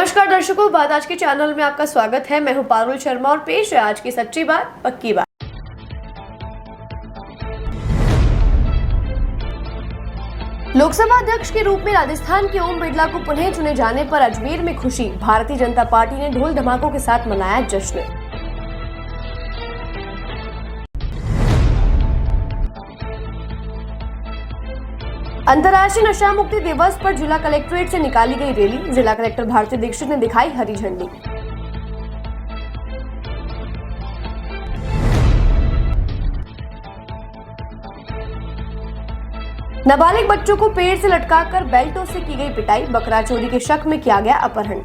नमस्कार दर्शकों, बात आज के चैनल में आपका स्वागत है। मैं हूं पारुल शर्मा और पेश है आज की सच्ची बात पक्की बात। लोकसभा अध्यक्ष के रूप में राजस्थान के ओम बिड़ला को पुनः चुने जाने पर अजमेर में खुशी। भारतीय जनता पार्टी ने ढोल धमाकों के साथ मनाया जश्न। अंतर्राष्ट्रीय नशा मुक्ति दिवस पर जिला कलेक्ट्रेट से निकाली गई रैली। जिला कलेक्टर भारती दीक्षित ने दिखाई हरी झंडी। नाबालिग बच्चों को पेड़ से लटकाकर बेल्टों से की गई पिटाई। बकरा चोरी के शक में किया गया अपहरण।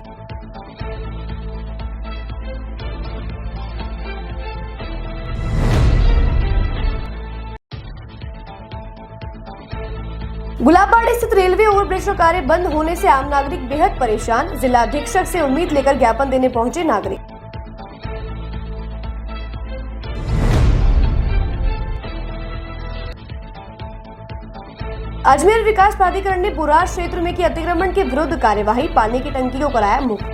गुलाबबाड़ी स्थित रेलवे ओवरब्रिज का कार्य बंद होने से आम नागरिक बेहद परेशान। जिला अधीक्षक से उम्मीद लेकर ज्ञापन देने पहुंचे नागरिक। अजमेर विकास प्राधिकरण ने बुरार क्षेत्र में की अतिक्रमण के विरुद्ध कार्यवाही। पानी की टंकी को कराया मुक्त।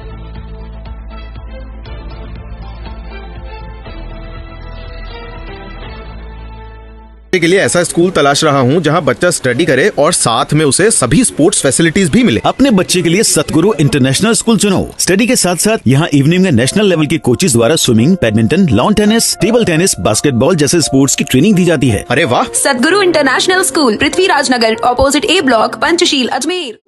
के लिए ऐसा स्कूल तलाश रहा हूं जहां बच्चा स्टडी करे और साथ में उसे सभी स्पोर्ट्स फैसिलिटीज भी मिले। अपने बच्चे के लिए सतगुरु इंटरनेशनल स्कूल चुनो। स्टडी के साथ साथ यहां इवनिंग में नेशनल लेवल के कोचेज द्वारा swimming, badminton, lawn tennis, table tennis, basketball जैसे स्पोर्ट्स की ट्रेनिंग दी जाती है। अरे वाह! Satguru international school, Prithviraj Nagar, opposite A block, Panchsheel, Ajmer.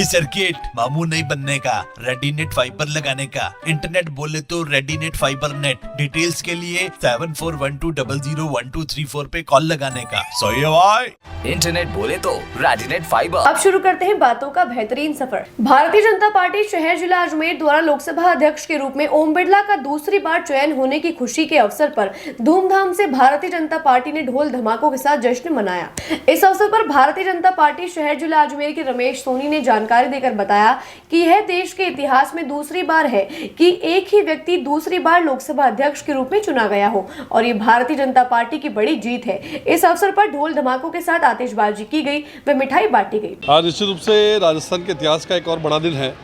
Circuit मामू नहीं बनने का, रेडीनेट फाइबर लगाने का। इंटरनेट बोले तो रेडीनेट फाइबर नेट। डिटेल्स के लिए 7412001234 पे कॉल लगाने का। सही है भाई। इंटरनेट बोले तो रेडीनेट फाइबर। अब शुरू करते हैं बातों का बेहतरीन सफर। भारतीय जनता पार्टी शहर जिला अजमेर द्वारा लोकसभा अध्यक्ष के रूप में ओम बिड़ला का दूसरी बार चयन होने की खुशी के अवसर पर धूमधाम से भारतीय जनता पार्टी ने ढोल धमाकों के साथ जश्न मनाया। इस अवसर पर भारतीय जनता पार्टी शहर जिला अजमेर के रमेश सोनी ने जानकारी देकर बताया कि यह देश के इतिहास में दूसरी बार है कि एक ही व्यक्ति दूसरी बार लोकसभा अध्यक्ष के रूप में चुना गया हो और ये भारतीय जनता पार्टी की बड़ी जीत है। इस अवसर पर ढोल धमाकों के साथ आतिशबाजी की गई व मिठाई बांटी गई। आज निश्चित रूप से राजस्थान के इतिहास का एक और बड़ा दिन है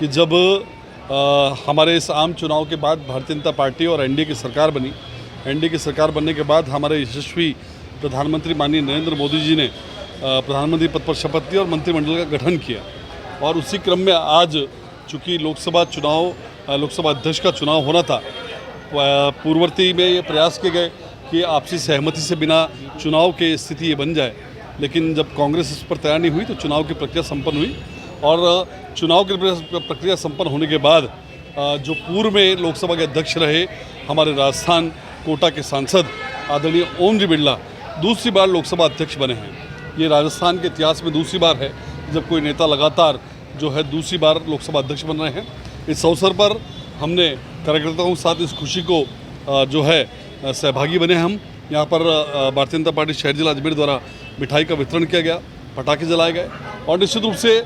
कि जब हमारे इस आम चुनाव के बाद भारतीय जनता पार्टी और एनडीए की सरकार बनी। एनडीए की सरकार बनने के बाद हमारे यशस्वी प्रधानमंत्री माननीय नरेंद्र मोदी जी ने प्रधानमंत्री पद पर शपथ ली और मंत्रिमंडल का गठन किया। और उसी क्रम में आज चूँकि लोकसभा अध्यक्ष का चुनाव होना था, पूर्ववर्ती में ये प्रयास किए गए कि आपसी सहमति से बिना चुनाव की स्थिति ये बन जाए, लेकिन जब कांग्रेस इस पर तैयार नहीं हुई तो चुनाव की प्रक्रिया संपन्न हुई। और चुनाव की प्रक्रिया संपन्न होने के बाद जो पूर्व में लोकसभा के अध्यक्ष रहे हमारे राजस्थान कोटा के सांसद आदरणीय ओम जी बिरला दूसरी बार लोकसभा अध्यक्ष बने हैं। ये राजस्थान के इतिहास में दूसरी बार है जब कोई नेता लगातार जो है दूसरी बार लोकसभा अध्यक्ष बन रहे हैं। इस अवसर पर हमने कार्यकर्ताओं के साथ इस खुशी को जो है सहभागी बने। हम यहाँ पर भारतीय जनता पार्टी शहर जिला अजमेर द्वारा मिठाई का वितरण किया गया, पटाखे जलाए गए और निश्चित रूप से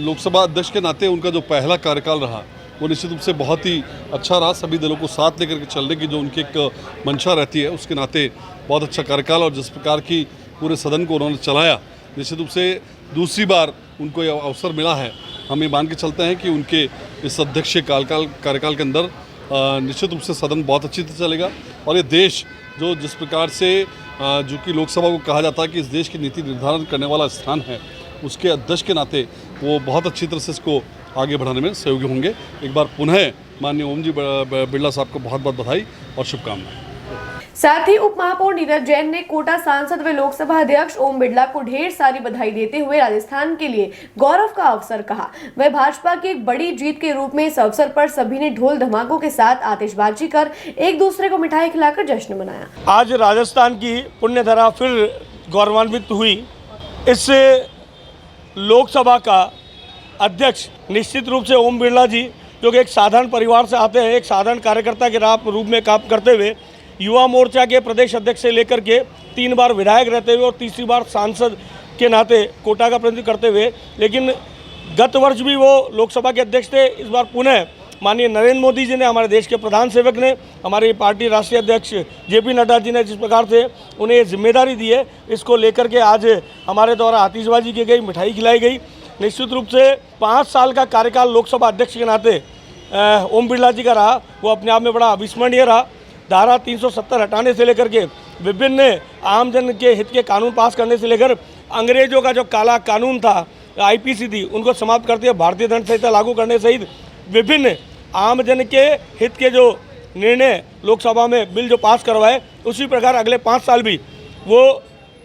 लोकसभा अध्यक्ष के नाते उनका जो पहला कार्यकाल रहा वो निश्चित रूप से बहुत ही अच्छा रहा। सभी दलों को साथ लेकर के चलने की जो उनकी एक मंशा रहती है उसके नाते बहुत अच्छा कार्यकाल, और जिस प्रकार की पूरे सदन को उन्होंने चलाया, निश्चित रूप से दूसरी बार उनको ये अवसर मिला है। हम ये मान के चलते हैं कि उनके इस अध्यक्षीय कार्यकाल के अंदर निश्चित रूप से सदन बहुत अच्छी तरह चलेगा और ये देश जो जिस प्रकार से जो कि लोकसभा को कहा जाता है कि इस देश की नीति निर्धारण करने वाला स्थान है, उसके अध्यक्ष के नाते वो बहुत अच्छी तरह से इसको आगे बढ़ाने में सहयोगी होंगे। एक बार पुनः माननीय ओम जी बिरला साहब को बहुत बहुत बधाई और शुभकामनाएं। साथ ही उप महापौर नीरज जैन ने कोटा सांसद व लोकसभा अध्यक्ष ओम बिरला को ढेर सारी बधाई देते हुए राजस्थान के लिए गौरव का अवसर कहा। वह भाजपा की एक बड़ी जीत के रूप में इस अवसर पर सभी ने ढोल धमाकों के साथ आतिशबाजी कर एक दूसरे को मिठाई खिलाकर जश्न मनाया। आज राजस्थान की पुण्यधरा फिर गौरवान्वित हुई। इस लोकसभा का अध्यक्ष निश्चित रूप से ओम बिरला जी, जो कि एक साधारण परिवार से आते हैं, एक साधारण कार्यकर्ता के रूप में काम करते हुए युवा मोर्चा के प्रदेश अध्यक्ष से लेकर के 3 बार विधायक रहते हुए और तीसरी बार सांसद के नाते कोटा का प्रतिनिधित्व करते हुए, लेकिन गत वर्ष भी वो लोकसभा के अध्यक्ष थे। इस बार पुनः माननीय नरेंद्र मोदी जी ने, हमारे देश के प्रधान सेवक ने, हमारी पार्टी राष्ट्रीय अध्यक्ष JP नड्डा जी ने जिस प्रकार से उन्हें ये जिम्मेदारी दी है, इसको लेकर के आज हमारे द्वारा आतिशबाजी की गई, मिठाई खिलाई गई। निश्चित रूप से 5 साल का कार्यकाल लोकसभा अध्यक्ष के नाते ओम बिरला जी का रहा, वो अपने आप में बड़ा अविस्मरणीय रहा। धारा 370 हटाने से लेकर के विभिन्न आमजन के हित के कानून पास करने से लेकर अंग्रेजों का जो काला कानून था, IPC थी, उनको समाप्त करते हुए भारतीय दंड संहिता लागू करने सहित विभिन्न आमजन के हित के जो निर्णय लोकसभा में बिल जो पास करवाए, उसी प्रकार अगले 5 साल भी वो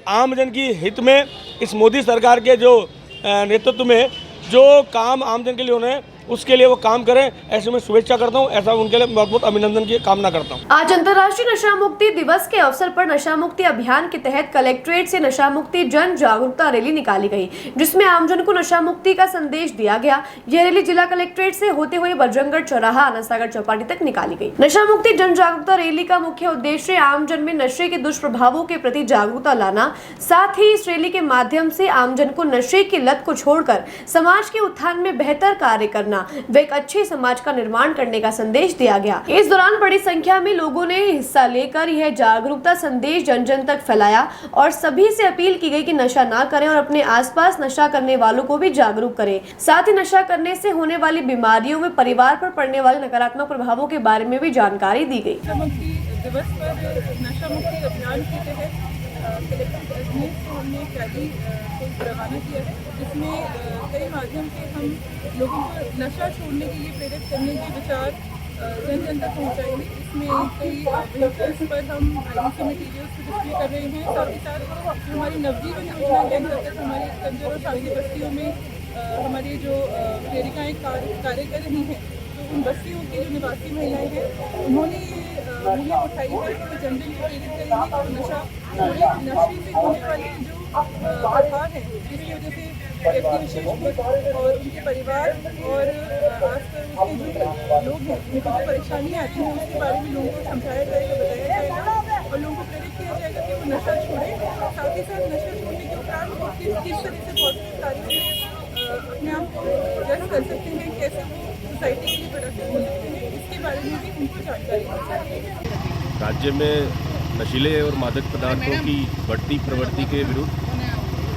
आमजन की हित में इस मोदी सरकार के जो नेतृत्व में जो काम आमजन के लिए होने उसके लिए वो काम करें, ऐसे में शुभेच्छा करता हूँ। ऐसा उनके लिए बहुत बहुत अभिनंदन की कामना करता हूँ। आज अंतर्राष्ट्रीय नशा मुक्ति दिवस के अवसर पर नशा मुक्ति अभियान के तहत कलेक्ट्रेट से नशा मुक्ति जन जागरूकता रैली निकाली गई, जिसमें आमजन को नशा मुक्ति का संदेश दिया गया। यह रैली जिला कलेक्ट्रेट से होते हुए बजरंगगढ़ चौराहा आनंद सागर चौपाटी तक निकाली गई। नशा मुक्ति जन जागरूकता रैली का मुख्य उद्देश्य आमजन में नशे के दुष्प्रभावों के प्रति जागरूकता लाना, साथ ही इस रैली के माध्यम से आमजन को नशे की लत को छोड़कर समाज के उत्थान में बेहतर कार्य करना व एक अच्छे समाज का निर्माण करने का संदेश दिया गया। इस दौरान बड़ी संख्या में लोगों ने हिस्सा लेकर यह जागरूकता संदेश जन जन तक फैलाया और सभी से अपील की गई कि नशा ना करें और अपने आसपास नशा करने वालों को भी जागरूक करें। साथ ही नशा करने से होने वाली बीमारियों में परिवार पर पड़ने वाले नकारात्मक प्रभावों के बारे में भी जानकारी दी गई। दिवस पर नशा मुक्ति अभियान के तहत कलेक्टर अजमेर से हमने एक रैली को रवाना किया है, जिसमें कई माध्यम से हम लोगों को नशा छोड़ने के लिए प्रेरित करने के विचार जन जन तक पहुँचाएंगे। इसमें कई व्हीकल्स पर हम IBC मटीरियल्स को डिस्प्ले कर रहे हैं। साथ ही साथ जो हमारी नवजीवन योजना के अंतर्गत हमारे कंजर और शादी बस्तियों में हमारी जो प्रेरिकाएँ कार्य कर रही हैं, तो उन बस्तियों की जो निवासी महिलाएँ हैं, उन्होंने ये मुहिम उठाई है कि जन जन को प्रेरित करेंगे और नशे से होने वाले जो प्रभाव हैं, जिसकी वजह से व्यक्ति विशेष और उनके परिवार और आसपास उसके जो लोग हैं, उनको जो परेशानियाँ आती हैं, उसके बारे में लोगों को समझाया जाएगा, बताया जाएगा और लोगों को प्रेरित किया जाएगा कि वो नशा छोड़ें। साथ ही साथ नशा छोड़ने के उपरांत वो किस तरह से पॉजिटिव कार्य से अपने आप को व्यस्त कर सकते हैं, कैसे वो सोसाइटी के लिए प्रोडक्टिव हो सकते हैं, इसके बारे में भी उनको जानकारी दी जाएगी। राज्य में नशीले और मादक पदार्थों की बढ़ती प्रवृत्ति के विरुद्ध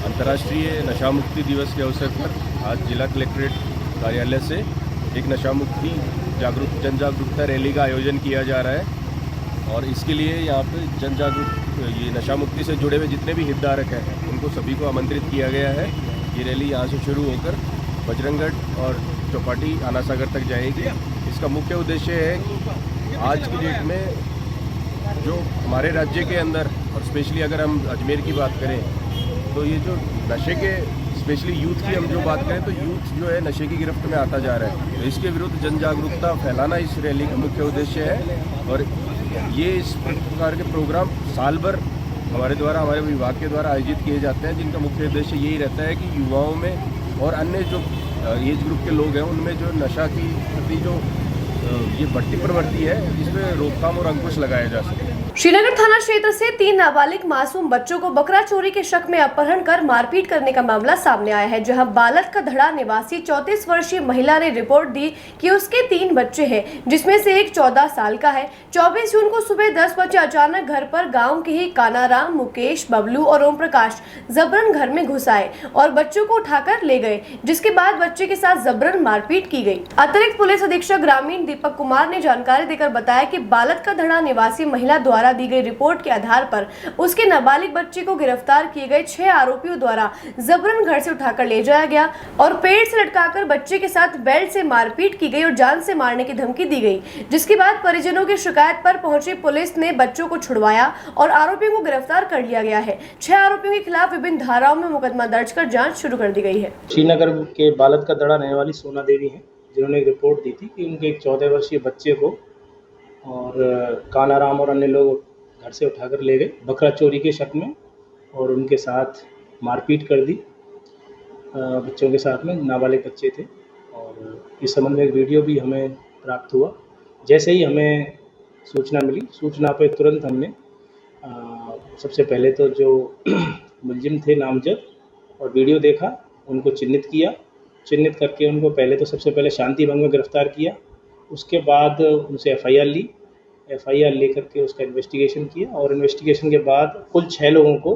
अंतर्राष्ट्रीय नशा मुक्ति दिवस के अवसर पर आज जिला कलेक्ट्रेट कार्यालय से एक नशा मुक्ति जन जागरूकता रैली का आयोजन किया जा रहा है और इसके लिए यहाँ पे जन जागरूकता ये नशा मुक्ति से जुड़े हुए जितने भी हितधारक हैं उनको सभी को आमंत्रित किया गया है। ये रैली यहाँ से शुरू होकर बजरंगगढ़ और चौपाटी आनासागर तक जाएगी। इसका मुख्य उद्देश्य है कि आज की डेट में जो हमारे राज्य के अंदर और स्पेशली अगर हम अजमेर की बात करें तो ये जो नशे के स्पेशली यूथ की हम जो बात करें तो यूथ जो है नशे की गिरफ्त में आता जा रहा है। तो इसके विरुद्ध जन जागरूकता फैलाना इस रैली का मुख्य उद्देश्य है। और ये इस प्रकार के प्रोग्राम साल भर हमारे द्वारा हमारे विभाग के द्वारा आयोजित किए जाते हैं, जिनका मुख्य उद्देश्य यही रहता है कि युवाओं में और अन्य जो एज ग्रुप के लोग हैं उनमें जो नशा की प्रति जो ये बढ़ती प्रवृत्ति है इसमें रोकथाम और अंकुश लगाया जा सके। श्रीनगर थाना क्षेत्र से 3 नाबालिग मासूम बच्चों को बकरा चोरी के शक में अपहरण कर मारपीट करने का मामला सामने आया है, जहां बालक का धड़ा निवासी 34 वर्षीय महिला ने रिपोर्ट दी कि उसके 3 बच्चे हैं, जिसमें से एक 14 साल का है। 24 जून को सुबह 10 बजे अचानक घर पर गांव के ही कानाराम, मुकेश, बबलू और ओम प्रकाश जबरन घर में घुस आए और बच्चों को उठाकर ले गए, जिसके बाद बच्चे के साथ जबरन मारपीट की गई। अतिरिक्त पुलिस अधीक्षक ग्रामीण दीपक कुमार ने जानकारी देकर बताया कि बालक का धड़ा निवासी महिला द्वारा दी गई रिपोर्ट के आधार पर उसके नाबालिग बच्चे को गिरफ्तार किए गए 6 आरोपियों द्वारा जबरन घर से उठाकर ले जाया गया और पेड़ से लटकाकर बच्चे के साथ बेल्ट से मारपीट की गई और जान से मारने की धमकी दी गई, जिसके बाद परिजनों की शिकायत पर पहुंची पुलिस ने बच्चों को छुड़वाया और आरोपियों को गिरफ्तार कर लिया गया है। 6 आरोपियों के खिलाफ विभिन्न धाराओं में मुकदमा दर्ज कर जाँच शुरू कर दी गई है। श्रीनगर के बालक का धड़ा रहने वाली सोना देवी है, जिन्होंने एक रिपोर्ट दी थी कि उनके एक 14 वर्षीय बच्चे को और कानाराम और अन्य लोग घर से उठाकर ले गए बकरा चोरी के शक में और उनके साथ मारपीट कर दी। बच्चों के साथ में नाबालिग बच्चे थे और इस संबंध में एक वीडियो भी हमें प्राप्त हुआ। जैसे ही हमें सूचना मिली, सूचना पर तुरंत हमने सबसे पहले तो जो मुलजिम थे नामजद और वीडियो देखा, उनको चिन्हित किया। चिन्हित करके उनको पहले तो सबसे पहले शांति भंग में गिरफ्तार किया। उसके बाद उनसे FIR ली। FIR लेकर के उसका इन्वेस्टिगेशन किया और इन्वेस्टिगेशन के बाद कुल 6 लोगों को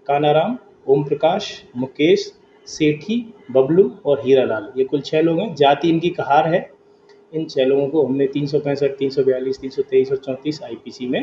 कानाराम, ओम प्रकाश, मुकेश, सेठी, बबलू और हीरालाल, ये कुल 6 लोग हैं। जाति इनकी कहार है। इन 6 लोगों को हमने 365, 342, 323 और 34 IPC में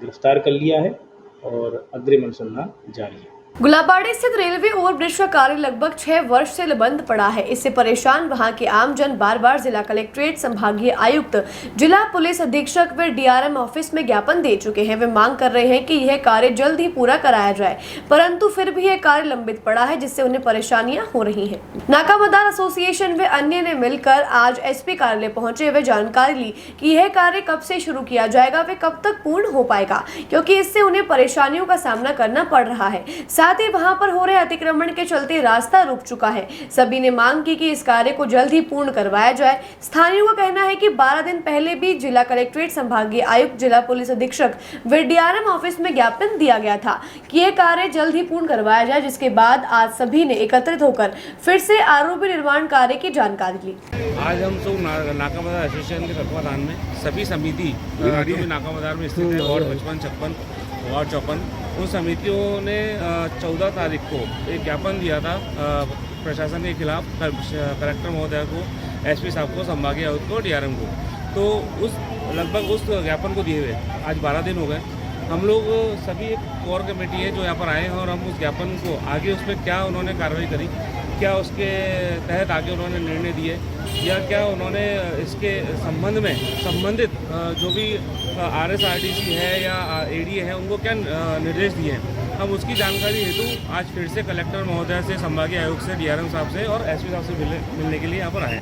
गिरफ्तार कर लिया है और अग्रिम अनुसंधान जारी है। गुलाबाड़ी स्थित रेलवे ओवरब्रिज का कार्य लगभग 6 वर्ष से बंद पड़ा है। इससे परेशान वहां के आमजन बार बार जिला कलेक्ट्रेट, संभागीय आयुक्त, जिला पुलिस अधीक्षक व DRM ऑफिस में ज्ञापन दे चुके हैं। वे मांग कर रहे हैं कि यह कार्य जल्द ही पूरा कराया जाए, परंतु फिर भी यह कार्य लंबित पड़ा है, जिससे उन्हें परेशानियां हो रही हैं। नाकाबंदार एसोसिएशन व अन्य ने मिलकर आज SP कार्यालय पहुंचे वे जानकारी ली कि यह कार्य कब से शुरू किया जाएगा व कब तक पूर्ण हो पाएगा, क्योंकि इससे उन्हें परेशानियों का सामना करना पड़ रहा है। साथ ही वहां पर हो रहे अतिक्रमण के चलते रास्ता रुक चुका है। सभी ने मांग की कि इस कार्य को जल्द ही पूर्ण करवाया जाए। स्थानीयों का कहना है कि 12 दिन पहले भी जिला कलेक्ट्रेट, संभागीय आयुक्त, जिला पुलिस अधीक्षक व DRM ऑफिस में ज्ञापन दिया गया था कि यह कार्य जल्द ही पूर्ण करवाया जाए, जिसके बाद आज सभी ने एकत्रित होकर फिर से आरोपी निर्माण कार्य की जानकारी ली। आज हम सब नाकाबंदार एसोसिएशन के तत्वाधान में सभी समिति जो भी नाकाबंदार में स्थित है, वार्ड 55, 56, वार्ड 54, उन समितियों ने 14 तारीख को एक ज्ञापन दिया था प्रशासन के खिलाफ, कलेक्टर महोदय को, SP साहब को, संभागीय आयुक्त को, DRM को। तो लगभग उस ज्ञापन को दिए हुए आज 12 दिन हो गए। हम लोग सभी एक कोर कमेटी है जो यहाँ पर आए हैं और हम उस ज्ञापन को आगे उस पर क्या उन्होंने कार्रवाई करी, क्या उसके तहत आगे उन्होंने निर्णय दिए या क्या उन्होंने इसके संबंध में संबंधित जो भी RSRTC है या ADA है उनको क्या निर्देश दिए हैं, हम उसकी जानकारी हेतु आज फिर से कलेक्टर महोदय से, संभागीय आयुक्त से, DRM साहब से और SP साहब से मिलने के लिए यहाँ पर आए।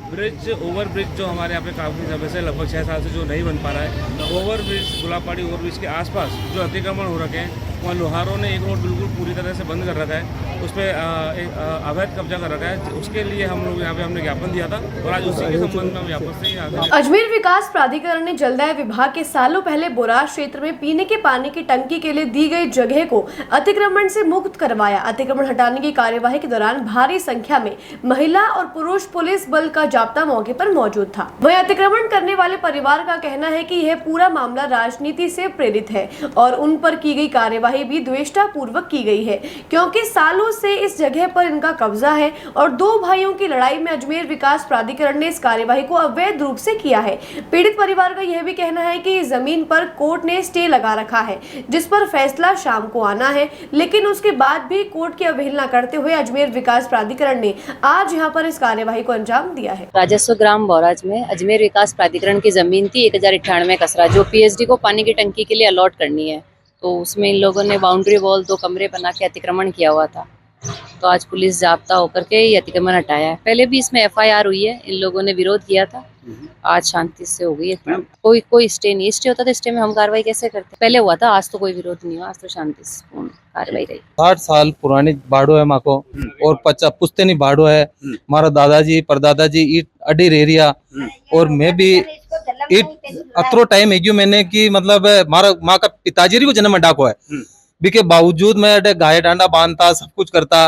ओवर ब्रिज जो हमारे यहाँ पे काफ़ी समय से लगभग 6 साल से जो नहीं बन पा रहा है, ओवर ब्रिज, गुलाबाड़ी ओवर ब्रिज के आसपास जो अतिक्रमण हो रखे हैं, वहाँ लोहारों ने एक रोड बिल्कुल पूरी तरह से बंद कर रखा है, उस पर अवैध कब्जा कर रखा है। उसके लिए हम लोग यहाँ पे हमने ज्ञापन दिया था और आज उसी के संबंध में हम वापस से अजमेर विकास प्राधिकरण ने जलदाय विभाग के सालों पहले बोराज क्षेत्र में पीने के पानी की टंकी के लिए दी गई जगह को अतिक्रमण से मुक्त करवाया। अतिक्रमण हटाने की कार्यवाही के दौरान भारी संख्या में महिला और पुरुष पुलिस बल का जाब्ता मौके पर मौजूद था। वहीं अतिक्रमण करने वाले परिवार का कहना है कि यह पूरा मामला राजनीति से प्रेरित है और उन पर की गई कार्यवाही कार्यवाही भी द्वेष्टापूर्वक की गई है, क्योंकि सालों से इस जगह पर इनका कब्जा है और दो भाइयों की लड़ाई में अजमेर विकास प्राधिकरण ने इस कार्यवाही को अवैध रूप से किया है। पीड़ित परिवार का यह भी कहना है कि इस जमीन पर कोर्ट ने स्टे लगा रखा है, जिस पर फैसला शाम को आना है, लेकिन उसके बाद भी कोर्ट की अवहेलना करते हुए अजमेर विकास प्राधिकरण ने आज यहां पर इस कार्यवाही को अंजाम दिया है। राजस्व ग्राम बौराज में अजमेर विकास प्राधिकरण की जमीन थी 1098 कसरा, जो पीएचडी को पानी की टंकी के लिए अलॉट करनी है। तो उसमें इन लोगों ने बाउंड्री वॉल 2 कमरे बना के अतिक्रमण किया हुआ था। तो आज पुलिस जाब्ता होकर के ये अतिक्रमण हटाया है। पहले भी इसमें एफआईआर हुई है, इन लोगों ने विरोध किया था, आज शांति से हो गई है। कोई स्टे नहीं, स्टे होता तो स्टे में हम कार्रवाई कैसे करते? पहले हुआ था, आज तो कोई विरोध नहीं हुआ, आज तो शांति से पूर्ण कार्रवाई रही। 60 साल पुरानी बाड़ो है माँ को, और 50 पुश्तैनी बाड़ो है। हमारा दादाजी परदादाजी ईट अडी एरिया, और मैं भी ईट अतरो टाइम है मैंने की, मतलब मारा माँ का पिताजी को जन्म डाको है, बीके बावजूद मैं गाय डांडा बांधता, सब कुछ करता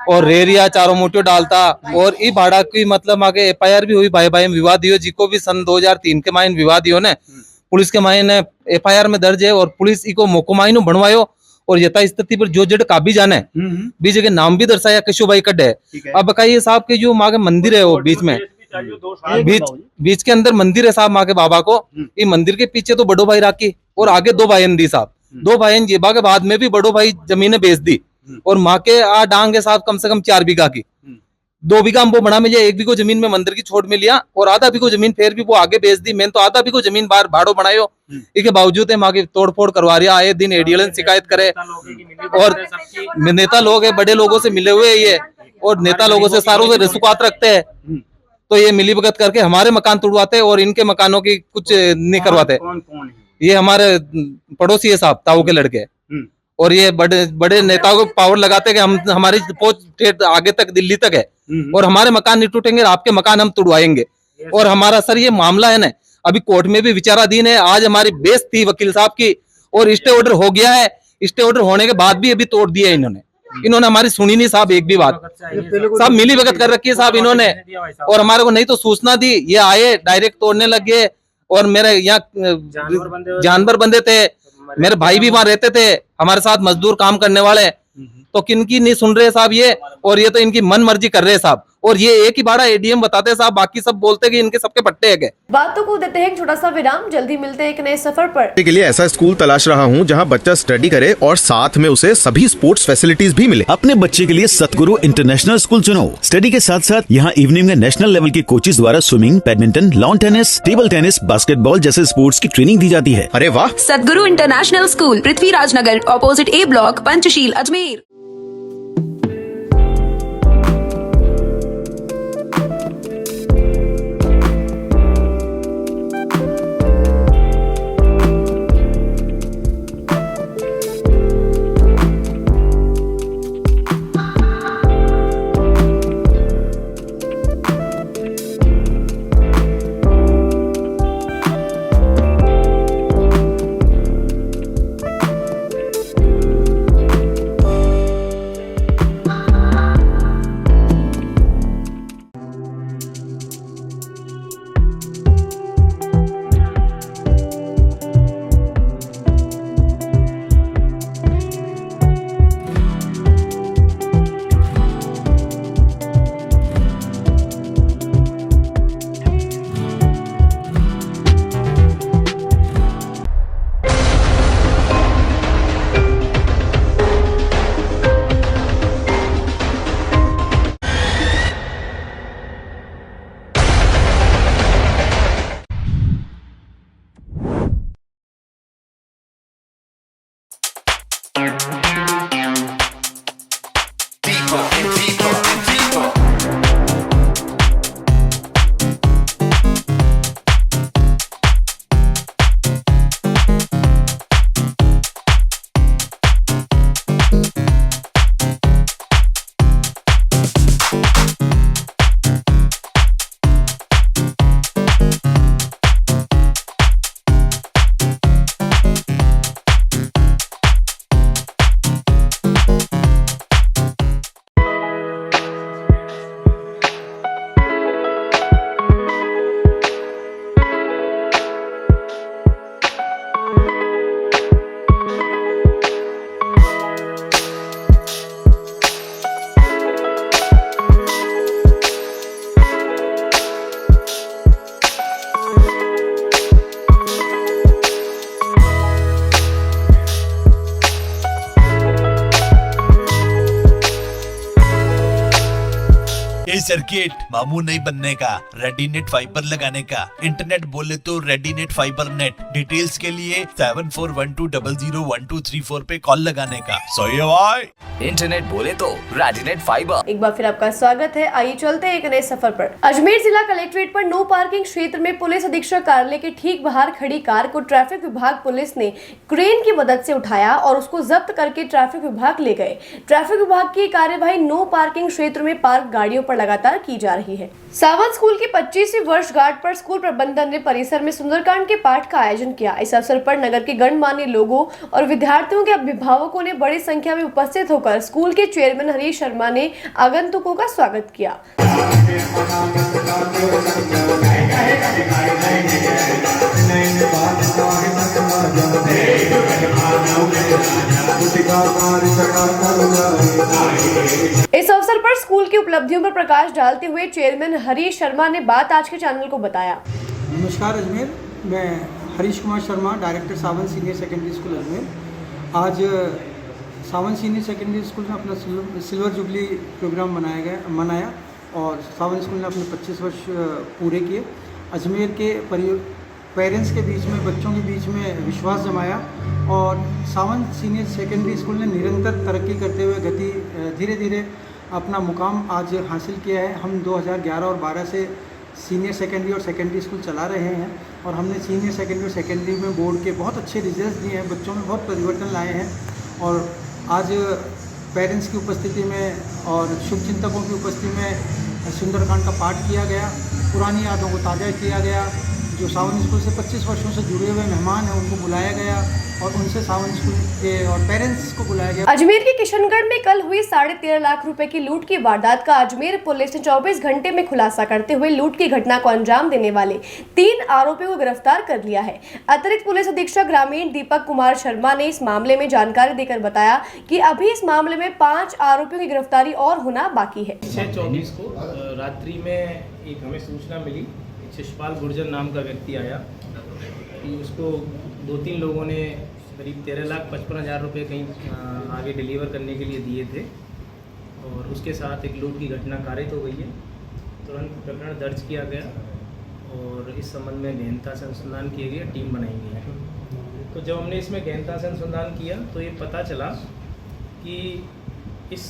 और रेरिया चारों मोटियो डालता। और ई भाड़ा की मतलब माके एफआईआर भी हुई, भाई भाई में विवाद हुई, जिको भी सन 2003 के मायन विवाद हुई ने पुलिस के मायने एफआईआर में दर्ज है, और पुलिस इको मोको मायनो बनवायो और यथा स्थिति पर जो जड़ काबी जाने बीच के नाम भी दर्शाया केशुभाई कड्डे। अब कही साहब के जो माँ के मंदिर है वो बीच में बीच के अंदर मंदिर है साहब माँ के बाबा को, ये मंदिर के पीछे तो बड़ो भाई राखी और आगे 2 भाई दी साहब, 2 भाई जेबा के बाद में भी बड़ो भाई जमीनें बेच दी, और माँ के आ डांग के साथ कम से कम 4 बीघा की, 2 बीघा हमको बना में 1 बीघो जमीन में मंदिर की छोड़ में लिया, और आधा बीघो जमीन फिर भी वो आगे बेच दी। मैंने तो आधा बीघो जमीन बाहर भाड़ो बनायो, इसके बावजूद है माँ की तोड़फोड़ करवा रहा, आए दिन एडीएल शिकायत करे, और नेता लोग है बड़े लोगों से मिले हुए ये, और नेता लोगों से सारों से रसूखात रखते हैं, तो ये मिली भगत करके हमारे मकान तोड़वाते और इनके मकानों की कुछ नहीं करवाते। ये हमारे पड़ोसी है साहब, ताऊ के लड़के, और ये बड़े बड़े नेताओं को पावर लगाते कि हम हमारी पहुंच आगे तक दिल्ली तक है, और हमारे मकान नहीं टूटेंगे, आपके मकान हम तोड़वाएंगे। और हमारा सर ये मामला है ना, अभी कोर्ट में भी विचाराधीन है। आज हमारी बेस थी वकील साहब की, और स्टे ऑर्डर हो गया है, स्टे ऑर्डर होने के बाद भी अभी तोड़ दिया इन्होंने हमारी सुनी नहीं साहब, एक भी बात साहब, मिली भगत कर रखी है साहब इन्होंने, और हमारे को नहीं तो सूचना दी, ये आए डायरेक्ट तोड़ने लग गए। और मेरे यहाँ जानवर बंधे थे, मेरे भाई भी वहां रहते थे हमारे साथ, मजदूर काम करने वाले, तो किनकी नहीं सुन रहे साहब ये, और ये तो इनकी मन मर्जी कर रहे हैं साहब। और ये एक ही भाड़ा एडीएम बताते हैं साहब, बाकी सब बोलते कि इनके सबके पट्टे है। बातों को देते हैं एक छोटा सा विराम, जल्दी मिलते हैं एक नए सफर पर। के लिए ऐसा स्कूल तलाश रहा हूँ जहाँ बच्चा स्टडी करे और साथ में उसे सभी स्पोर्ट्स फैसिलिटीज भी मिले। अपने बच्चे के लिए सतगुरु इंटरनेशनल स्कूल चुनो। स्टडी के साथ साथ यहाँ इवनिंग में नेशनल लेवल के कोचेज द्वारा swimming, badminton, lawn tennis, table tennis, basketball जैसे स्पोर्ट्स की ट्रेनिंग दी जाती है। अरे वाह! Satguru international school, Prithviraj Nagar, opposite A block, Panchsheel, Ajmer. High circuit, मामू नहीं बनने का, रेडीनेट फाइबर लगाने का, इंटरनेट बोले तो रेडीनेट फाइबर नेट। डिटेल्स के लिए 7412001234 पे कॉल लगाने का। सही है भाई। इंटरनेट बोले तो रेडीनेट फाइबर। एक बार फिर आपका स्वागत है। आइए चलते हैं एक नए सफर पर। अजमेर जिला कलेक्ट्रेट पर नो पार्किंग क्षेत्र में पुलिस अधीक्षक कार्यालय के ठीक बाहर खड़ी कार को ट्रैफिक विभाग पुलिस ने क्रेन की मदद से उठाया और उसको जब्त करके ट्रैफिक विभाग ले गए। ट्रैफिक विभाग की कार्यवाही नो पार्किंग क्षेत्र में पार्क गाड़ियों पर लगातार की जा रही है। सावन स्कूल की 25वीं वर्षगांठ पर स्कूल प्रबंधन ने परिसर में सुंदरकांड के पाठ का आयोजन किया। इस अवसर पर नगर के गणमान्य लोगों और विद्यार्थियों के अभिभावकों ने बड़ी संख्या में उपस्थित होकर स्कूल के चेयरमैन हरीश शर्मा ने आगंतुकों का स्वागत किया। इस अवसर पर स्कूल की उपलब्धियों पर प्रकाश डालते हुए चेयरमैन हरीश शर्मा ने बात आज के चैनल को बताया। नमस्कार अजमेर, मैं हरीश कुमार शर्मा, डायरेक्टर सावन सीनियर सेकेंडरी स्कूल अजमेर। आज सावन सीनियर सेकेंडरी स्कूल में अपना सिल्वर जुबली प्रोग्राम मनाया और सावन स्कूल ने अपने 25 वर्ष पूरे किए। अजमेर के पेरेंट्स के बीच में, बच्चों के बीच में विश्वास जमाया और सावन सीनियर सेकेंडरी स्कूल ने निरंतर तरक्की करते हुए धीरे धीरे अपना मुकाम आज हासिल किया है। हम 2011 और 12 से सीनियर सेकेंडरी और सेकेंडरी स्कूल चला रहे हैं और हमने सीनियर सेकेंडरी और सेकेंडरी में बोर्ड के बहुत अच्छे रिजल्ट दिए हैं, बच्चों में बहुत परिवर्तन लाए हैं। और आज पेरेंट्स की उपस्थिति में और शुभचिंतकों की उपस्थिति में सुंदरकांड का पाठ किया गया, पुरानी यादों को ताज़ा किया गया। जो सावन स्कूल से 25 वर्षों से जुड़े हुए मेहमान हैं उनको बुलाया गया और उनसे सावन स्कूल के और पेरेंट्स को बुलाया गया। अजमेर के किशनगढ़ में कल हुई 13.5 लाख रुपए की लूट की वारदात का अजमेर पुलिस ने 24 घंटे में खुलासा करते हुए लूट की घटना को अंजाम देने वाले 3 आरोपियों को गिरफ्तार कर लिया है। अतिरिक्त पुलिस अधीक्षक ग्रामीण दीपक कुमार शर्मा ने इस मामले में जानकारी देकर बताया कि अभी इस मामले में 5 आरोपियों की गिरफ्तारी और होना बाकी है। 6/24 को रात्रि में एक हमें सूचना मिली, शिषपाल गुर्जर नाम का व्यक्ति आया कि उसको 2-3 लोगों ने करीब 13,55,000 रुपये कहीं आगे डिलीवर करने के लिए दिए थे और उसके साथ एक लूट की घटना कारित हो गई है। तुरंत प्रकरण दर्ज किया गया और इस संबंध में गहनता से अनुसंधान किया गया, टीम बनाई गई है। तो जब हमने इसमें गहनता से अनुसंधान किया तो ये पता चला कि इस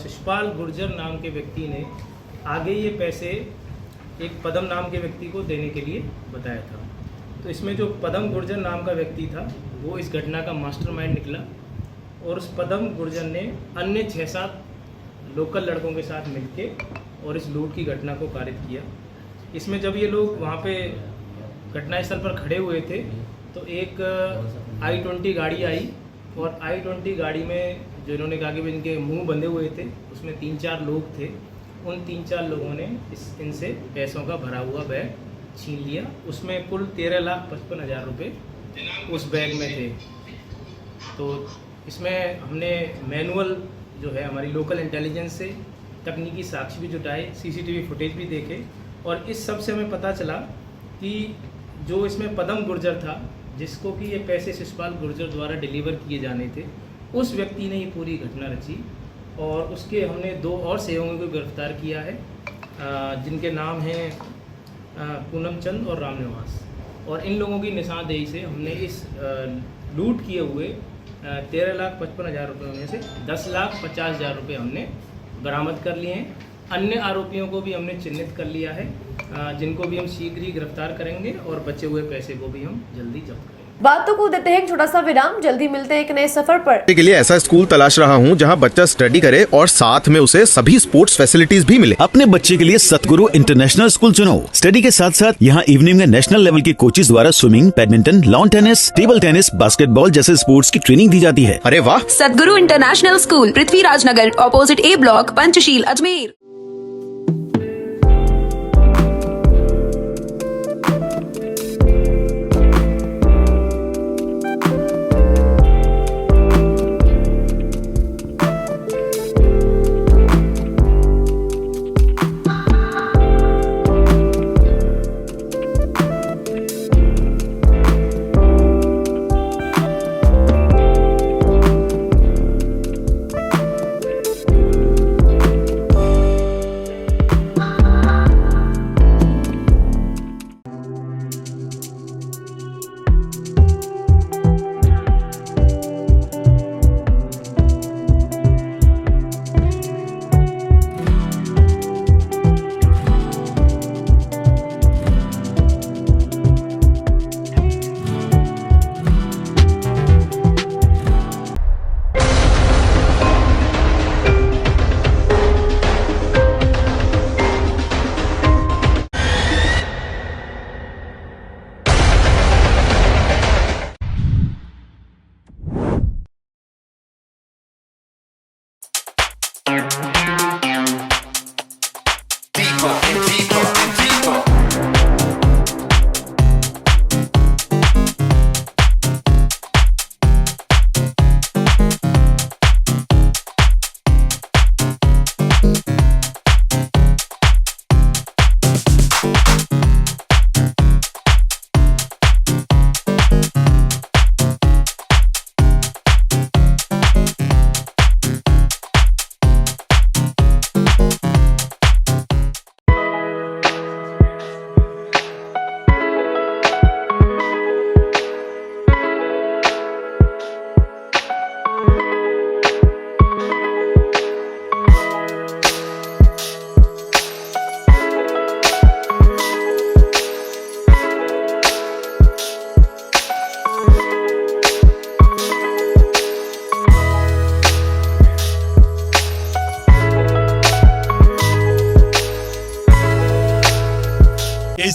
शिषपाल गुर्जर नाम के व्यक्ति ने आगे ये पैसे एक पदम नाम के व्यक्ति को देने के लिए बताया था। तो इसमें जो पदम गुर्जर नाम का व्यक्ति था वो इस घटना का मास्टरमाइंड निकला और उस पदम गुर्जर ने अन्य 6-7 लोकल लड़कों के साथ मिलके और इस लूट की घटना को कारित किया। इसमें जब ये लोग वहाँ पे घटनास्थल पर खड़े हुए थे तो एक I-20 गाड़ी आई और I-20 गाड़ी में जो इन्होंने कहा कि इनके मुँह बंधे हुए थे उसमें 3-4 लोग थे। उन 3-4 लोगों ने इनसे पैसों का भरा हुआ बैग छीन लिया। उसमें कुल 13,55,000 रुपये उस बैग में थे। तो इसमें हमने मैनुअल जो है हमारी लोकल इंटेलिजेंस से तकनीकी साक्ष्य भी जुटाए, CCTV फुटेज भी देखे और इस सब से हमें पता चला कि जो इसमें पदम गुर्जर था जिसको कि ये पैसे शिषपाल गुर्जर द्वारा डिलीवर किए जाने थे, उस व्यक्ति ने ये पूरी घटना रची और उसके हमने 2 और सहयोगियों को गिरफ्तार किया है जिनके नाम हैं पूनम चंद और राम निवास। और इन लोगों की निशानदेही से हमने इस लूट किए हुए 13,55,000 रुपये में से 10,50,000 रुपये हमने बरामद कर लिए हैं। अन्य आरोपियों को भी हमने चिन्हित कर लिया है जिनको भी हम शीघ्र ही गिरफ्तार करेंगे और बचे हुए पैसे को भी हम जल्दी जब्त करेंगे। बातों को देते हैं एक छोटा सा विराम, जल्दी मिलते हैं एक नए सफर पर। के लिए ऐसा स्कूल तलाश रहा हूँ जहाँ बच्चा स्टडी करे और साथ में उसे सभी स्पोर्ट्स फैसिलिटीज भी मिले। अपने बच्चे के लिए सतगुरु इंटरनेशनल स्कूल चुनो। स्टडी के साथ साथ यहाँ इवनिंग में नेशनल लेवल के कोचेज द्वारा swimming, badminton, lawn tennis, table tennis, basketball जैसे स्पोर्ट्स की ट्रेनिंग दी जाती है। अरे वाह! Satguru international school, Prithviraj Nagar, opposite A block, Panchsheel, Ajmer.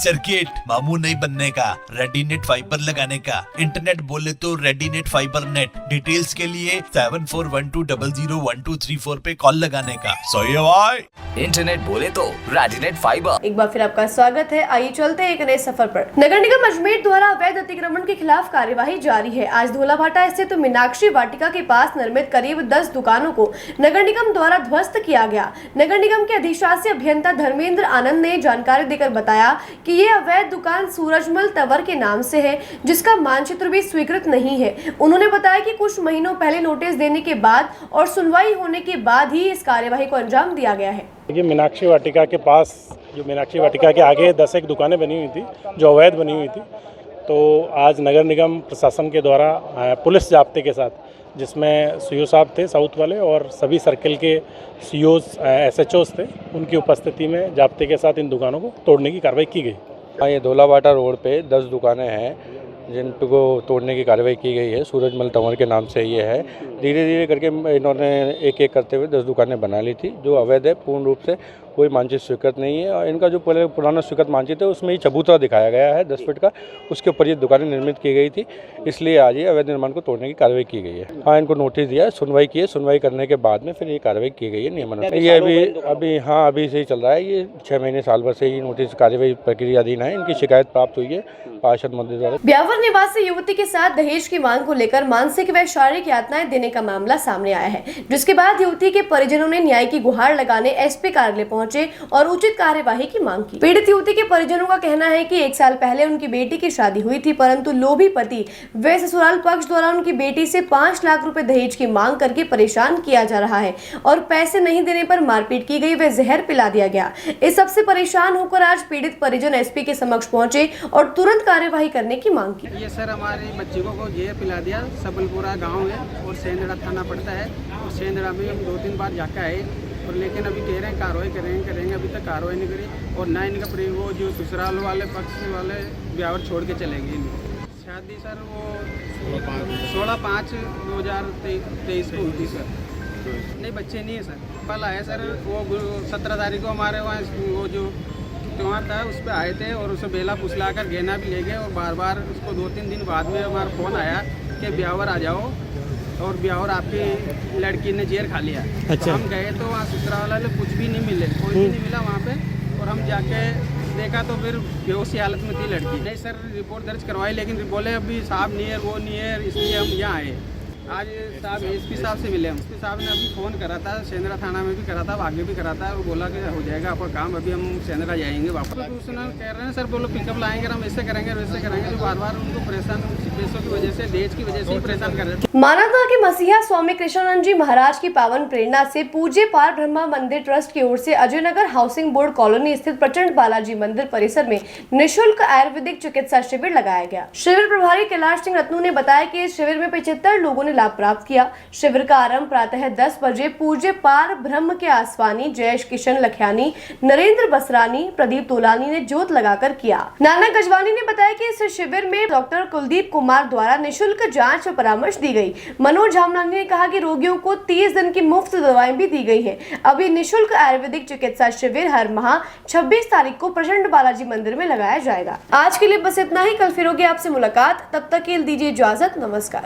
Circuit, मामू नहीं बनने का, रेडीनेट फाइबर लगाने का, इंटरनेट बोले तो रेडीनेट फाइबर नेट। डिटेल्स के लिए 7412001234 पे कॉल लगाने का। सही है भाई। इंटरनेट बोले तो रेडीनेट फाइबर। एक बार फिर आपका स्वागत है। आइए चलते हैं एक नए सफर पर। नगर निगम अजमेर द्वारा अवैध अतिक्रमण के खिलाफ कार्यवाही जारी है। आज धोलाभाटा स्थित मीनाक्षी वाटिका के पास निर्मित करीब 10 दुकानों को नगर निगम द्वारा ध्वस्त किया गया। नगर निगम के अधिशासी अभियंता धर्मेंद्र आनंद ने जानकारी देकर बताया कि ये अवैध दुकान सूरजमल तंवर के नाम से है, जिसका मानचित्र भी स्वीकृत नहीं है। उन्होंने बताया कि कुछ महीनों पहले नोटिस देने के बाद और सुनवाई होने के बाद ही इस कार्यवाही को अंजाम दिया गया है। ये मीनाक्षी वाटिका के पास, जो मीनाक्षी वाटिका के आगे 10 एक दुकानें बनी हुई थी जो अवैध बनी हुई थी, तो आज नगर निगम प्रशासन के द्वारा पुलिस जाब्ते के साथ, जिसमें सीओ साहब थे साउथ वाले और सभी सर्किल के सीओज SHOs थे, उनकी उपस्थिति में जाब्ते के साथ इन दुकानों को तोड़ने की कार्रवाई की गई। ये धोलाभाटा रोड पे 10 दुकानें हैं जिनको तोड़ने की कार्रवाई की गई है। सूरजमल तंवर के नाम से ये है। धीरे धीरे करके इन्होंने एक एक करते हुए 10 दुकानें बना ली थी जो अवैध है, पूर्ण रूप से कोई मानचित्र स्वीकृत नहीं है। और इनका जो पहले पुराना स्वीकृत मानचित्र है उसमें ही चबूतरा दिखाया गया है 10 फीट का, उसके ऊपर ये दुकानें निर्मित की गई थी, इसलिए आज ये अवैध निर्माण को तोड़ने की कार्रवाई की गई है। हाँ, इनको नोटिस दिया, सुनवाई की है, सुनवाई करने के बाद में फिर ये कार्रवाई की गई है नियमानुसार। ये अभी से ही चल रहा है। ये 6 महीने साल भर से ही नोटिस कार्रवाई प्रक्रियाधीन है। इनकी शिकायत प्राप्त हुई है पार्षद महोदय द्वारा। ब्यावर निवासी युवती के साथ दहेज की मांग को लेकर मानसिक व शारीरिक यातनाएं देने का मामला सामने आया है, जिसके बाद युवती के परिजनों ने न्याय की गुहार लगाने SP कार्यालय पहुंचे और उचित कार्यवाही की मांग की। पीड़ित युवती के परिजनों का कहना है कि 1 साल पहले उनकी बेटी की शादी हुई थी, परंतु लोभी पति व ससुराल पक्ष द्वारा उनकी बेटी से 5 लाख रुपए दहेज की मांग करके परेशान किया जा रहा है और पैसे नहीं देने पर मारपीट की गई व जहर पिला दिया गया। इस सबसे परेशान होकर आज पीड़ित परिजन SP के समक्ष पहुंचे और तुरंत कार्यवाही करने की मांग की। ये सर हमारी बच्ची को जहर पिला दिया। सबलपुरा गाँव है और सेंधड़ा थाना पड़ता है और सेंधड़ा में हम 2-3 बार जाकर आए और लेकिन अभी कह रहे हैं कार्रवाई करेंगे, अभी तक कार्रवाई नहीं करी और ना इनका वो जो ससुराल वाले पक्ष वाले ब्यावर छोड़ के चले गए। शादी सर वो 16/5/2023 को हुई थी सर। नहीं, बच्चे नहीं है सर। कल आए सर, वो 17 तारीख को हमारे वहाँ वो जो त्यौहार था उस पर आए थे और उसे बेला फुसला कर गहना भी ले गए और बार उसको 2-3 दिन बाद में हमारा फ़ोन आया कि ब्यावर आ जाओ और ब्यावर आपकी लड़की ने जेर खा लिया। अच्छा। तो हम गए तो वहाँ ससुराल वाले कुछ भी नहीं मिले, कोई भी नहीं मिला वहाँ पे और हम जाके देखा तो फिर बेहोशी हालत में थी लड़की। नहीं सर, रिपोर्ट दर्ज करवाई लेकिन बोले अभी साहब नहीं है, वो नहीं है, इसलिए हम यहाँ आए। आज साहब SP साहब से मिले हम। SP साहब ने अभी फ़ोन करा था, सेंधड़ा थाना में भी करा था, आगे भी करा था और बोला कि हो जाएगा आपका काम, अभी हम सेंधड़ा जाएंगे वापस। तो उसने कह रहे हैं सर, बोलो पिकअप लाएंगे, हम ऐसे करेंगे वैसे करेंगे, तो बार उनको परेशान, पैसों की वजह से, दहेज की वजह से ही परेशान कर रहे थे। माना था कि मसीहा स्वामी कृष्णानंद जी महाराज की पावन प्रेरणा से पूज्य पार ब्रह्मा मंदिर ट्रस्ट की ओर से अजयनगर हाउसिंग बोर्ड कॉलोनी स्थित प्रचंड बालाजी मंदिर परिसर में निःशुल्क आयुर्वेदिक चिकित्सा शिविर लगाया गया। शिविर प्रभारी कैलाश सिंह रत्नू ने बताया कि इस शिविर में 75 लोगों ने लाभ प्राप्त किया। शिविर का आरंभ प्रातः 10 बजे पूज्य पार ब्रह्म के आसवानी जयेश किशन लखियानी, नरेंद्र बसरानी, प्रदीप तोलानी ने जोत लगाकर किया। नाना गजवानी ने बताया कि इस शिविर में डॉक्टर कुलदीप कुमार द्वारा निःशुल्क जांच व परामर्श दी गई। मनोज झामनानी ने कहा कि रोगियों को 30 दिन की मुफ्त दवाएं भी दी गई है। अभी निःशुल्क आयुर्वेदिक चिकित्सा शिविर हर माह 26 तारीख को प्रचंड बालाजी मंदिर में लगाया जाएगा। आज के लिए बस इतना ही। कल फिर होगी आपसे मुलाकात, तब तक के लिए दीजिए इजाजत। नमस्कार।